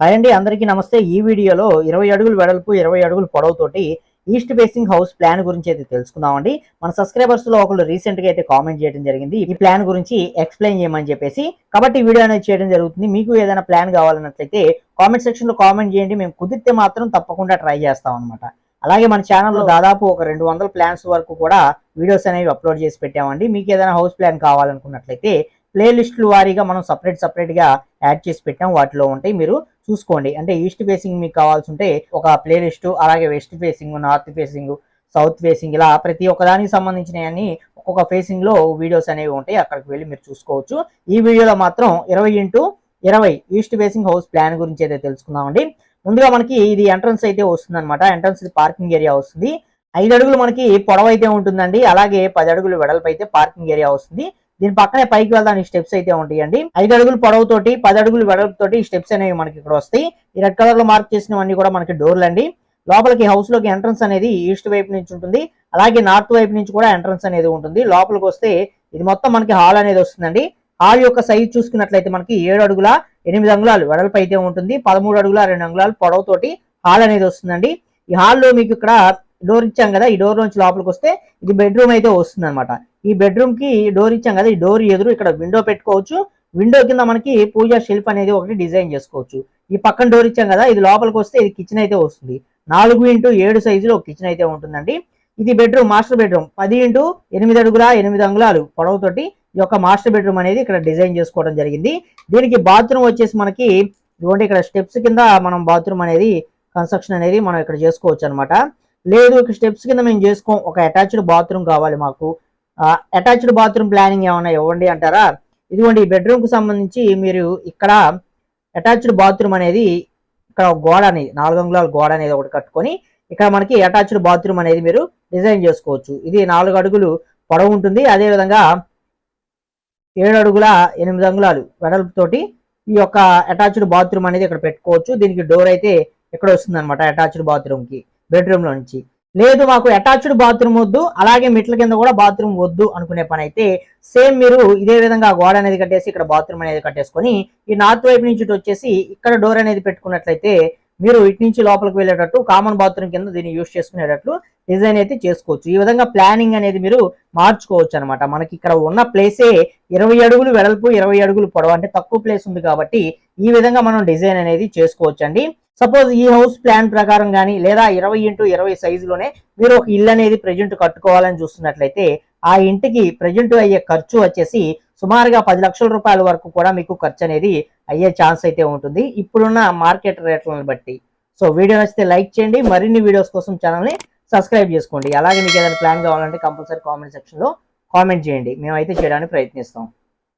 Hi అండి, అందరికీ నమస్తే. ఈ వీడియోలో 20 అడుగులు వెడల్పు 20 అడుగులు పొడవుతోటి ఈస్ట్ ఫేసింగ్ హౌస్ ప్లాన్ గురించి అయితే తెలుసుకుందామండి. మన సబ్స్క్రైబర్స్ లో ఒకళ్ళు రీసెంట్ గా అయితే కామెంట్ చేయడం జరిగింది ఈ ప్లాన్ గురించి ఎక్స్ప్లెయిన్ చేయమని చెప్పేసి. కాబట్టి ఈ వీడియో అనేది చేయడం జరుగుతుంది. మీకు ఏదైనా ప్లాన్ కావాలన్నట్లయితే కామెంట్ సెక్షన్ లో కామెంట్ చేయండి. మేము కుదిరితే మాత్రం తప్పకుండా ట్రై చేస్తాం అనమాట. అలాగే మన ఛానల్లో దాదాపు ఒక 200 ప్లాన్స్ వరకు కూడా వీడియోస్ అనేవి అప్లోడ్ చేసి పెట్టామండి. మీకు ఏదైనా హౌస్ ప్లాన్ కావాలనుకున్నట్లయితే ప్లేలిస్టుల వారీగా మనం సపరేట్ గా యాడ్ చేసి పెట్టాం. వాటిలో ఉంటాయి, మీరు చూసుకోండి. అంటే ఈస్ట్ ఫేసింగ్ మీకు కావాల్సి ఉంటే ఒక ప్లేలిస్ట్, అలాగే west facing, north facing, south facing, ఇలా ప్రతి ఒక్కదానికి సంబంధించినవన్నీ ఒక్కొక్క ఫేసింగ్ లో వీడియోస్ అనేవి ఉంటాయి. అక్కడికి వెళ్ళి మీరు చూసుకోవచ్చు. ఈ వీడియోలో మాత్రం 20x20 east facing house plan గురించి అయితే తెలుసుకుందామండి. ముందుగా మనకి ఇది ఎంట్రన్స్ అయితే వస్తుంది అనమాట. ఎంట్రన్స్ పార్కింగ్ ఏరియా వస్తుంది. 5 అడుగులు మనకి పొడవు అయితే ఉంటుందండి. అలాగే 10 అడుగులు వెడల్పు అయితే పార్కింగ్ ఏరియా వస్తుంది. దీని పక్కనే పైకి వెళ్ళడానికి స్టెప్స్ అయితే ఉంటాయండి. 5 అడుగులు పొడవుతోటి 10 అడుగులు వెడల్పుతోటి స్టెప్స్ అనేవి మనకి ఇక్కడ వస్తాయి. ఈ రెడ్ కలర్ లో మార్క్ చేసినవన్నీ కూడా మనకి డోర్లు అండి. లోపలికి హౌస్ లోకి ఎంట్రన్స్ అనేది ఈస్ట్ వైపు నుంచి ఉంటుంది. అలాగే నార్త్ వైపు నుంచి కూడా ఎంట్రన్స్ అనేది ఉంటుంది. లోపలికి వస్తే ఇది మొత్తం మనకి హాల్ అనేది వస్తుందండి. హాల్ యొక్క సైజ్ చూసుకున్నట్లయితే మనకి 7 అడుగుల 8 అంగుళాలు వెడల్పు అయితే ఉంటుంది. 13 అడుగుల 2 అంగుళాలు పొడవుతోటి హాల్ అనేది వస్తుందండి. ఈ హాల్లో మీకు ఇక్కడ డోర్ ఇచ్చాం కదా, ఈ డోర్ నుంచి లోపలికి వస్తే ఇది బెడ్రూమ్ అయితే వస్తుంది అనమాట. ఈ బెడ్రూమ్ కి డోర్ ఇచ్చాం కదా, ఈ డోర్ ఎదురు ఇక్కడ విండో పెట్టుకోవచ్చు. విండో కింద మనకి పూజా షెల్ఫ్ అనేది ఒకటి డిజైన్ చేసుకోవచ్చు. ఈ పక్కన డోర్ ఇచ్చాం కదా, ఇది లోపలికి వస్తే ఇది కిచెన్ అయితే వస్తుంది. 4x7 సైజులో కిచెన్ అయితే ఉంటుందండి. ఇది బెడ్రూమ్, మాస్టర్ బెడ్రూమ్. 10x8 అడుగుల 8 అంగుళాలు పొడవుతోటి ఈ యొక్క మాస్టర్ బెడ్రూమ్ అనేది ఇక్కడ డిజైన్ చేసుకోవడం జరిగింది. దీనికి బాత్రూమ్ వచ్చేసి మనకి ఇదిగోండి, ఇక్కడ స్టెప్స్ కింద మనం బాత్రూమ్ అనేది కన్స్ట్రక్షన్ అనేది మనం ఇక్కడ చేసుకోవచ్చు అనమాట. లేదు ఇక్కడ స్టెప్స్ కింద మేము చేసుకోం, ఒక అటాచ్డ్ బాత్రూమ్ కావాలి మాకు, అటాచ్డ్ బాత్రూమ్ ప్లానింగ్ ఏమైనా ఇవ్వండి అంటారా? ఇదిగోండి, ఈ బెడ్రూమ్ కు సంబంధించి మీరు ఇక్కడ అటాచ్డ్ బాత్రూమ్ అనేది ఇక్కడ గోడ అనేది 4 అంగుళాల గోడ అనేది ఒకటి కట్టుకొని ఇక్కడ మనకి అటాచ్డ్ బాత్రూమ్ అనేది మీరు డిజైన్ చేసుకోవచ్చు. ఇది 4 అడుగులు పొడవు ఉంటుంది. అదే విధంగా 7 అడుగుల 8 అంగుళాలు వెడల్పుతోటి ఈ యొక్క అటాచ్డ్ బాత్రూమ్ అనేది ఇక్కడ పెట్టుకోవచ్చు. దీనికి డోర్ అయితే ఇక్కడ వస్తుంది అనమాట అటాచ్డ్ బాత్రూమ్ కి బెడ్రూమ్ లో నుంచి. లేదు మాకు అటాచ్డ్ బాత్రూమ్ వద్దు, అలాగే మెట్ల కింద కూడా బాత్రూమ్ వద్దు అనుకునే పని అయితే సేమ్ మీరు ఇదే విధంగా గోడ అనేది కట్టేసి ఇక్కడ బాత్రూమ్ అనేది కట్టేసుకొని ఈ నార్త్ వైపు నుంచి వచ్చేసి ఇక్కడ డోర్ అనేది పెట్టుకున్నట్లయితే మీరు ఇటు నుంచి లోపలికి వెళ్ళేటట్టు కామన్ బాత్రూమ్ కింద దీన్ని యూజ్ చేసుకునేటట్లు డిజైన్ అయితే చేసుకోవచ్చు. ఈ విధంగా ప్లానింగ్ అనేది మీరు మార్చుకోవచ్చు అనమాట. మనకి ఇక్కడ ఉన్న ప్లేసే 20 అడుగులు వెడల్పు 20 అడుగులు పొడవు, అంటే తక్కువ ప్లేస్ ఉంది కాబట్టి ఈ విధంగా మనం డిజైన్ అనేది చేసుకోవచ్చు అండి. సపోజ్ ఈ హౌస్ ప్లాన్ ప్రకారం కానీ లేదా 20x20 సైజులోనే మీరు ఒక ఇల్లు అనేది ప్రజెంట్ కట్టుకోవాలని చూస్తున్నట్లయితే ఆ ఇంటికి ప్రజెంట్ అయ్యే ఖర్చు వచ్చేసి సుమారుగా 10 లక్షల రూపాయల వరకు కూడా మీకు ఖర్చు అనేది అయ్యే ఛాన్స్ అయితే ఉంటుంది ఇప్పుడున్న మార్కెట్ రేట్లను బట్టి. సో వీడియో నచ్చితే లైక్ చేయండి. మరిన్ని వీడియోస్ కోసం ఛానల్ని సబ్స్క్రైబ్ చేసుకోండి. అలాగే మీకు ఏదైనా ప్లాన్ కావాలంటే కంపల్సరీ కామెంట్ సెక్షన్లో కామెంట్ చేయండి, మేమైతే చేయడానికి ప్రయత్నిస్తాం.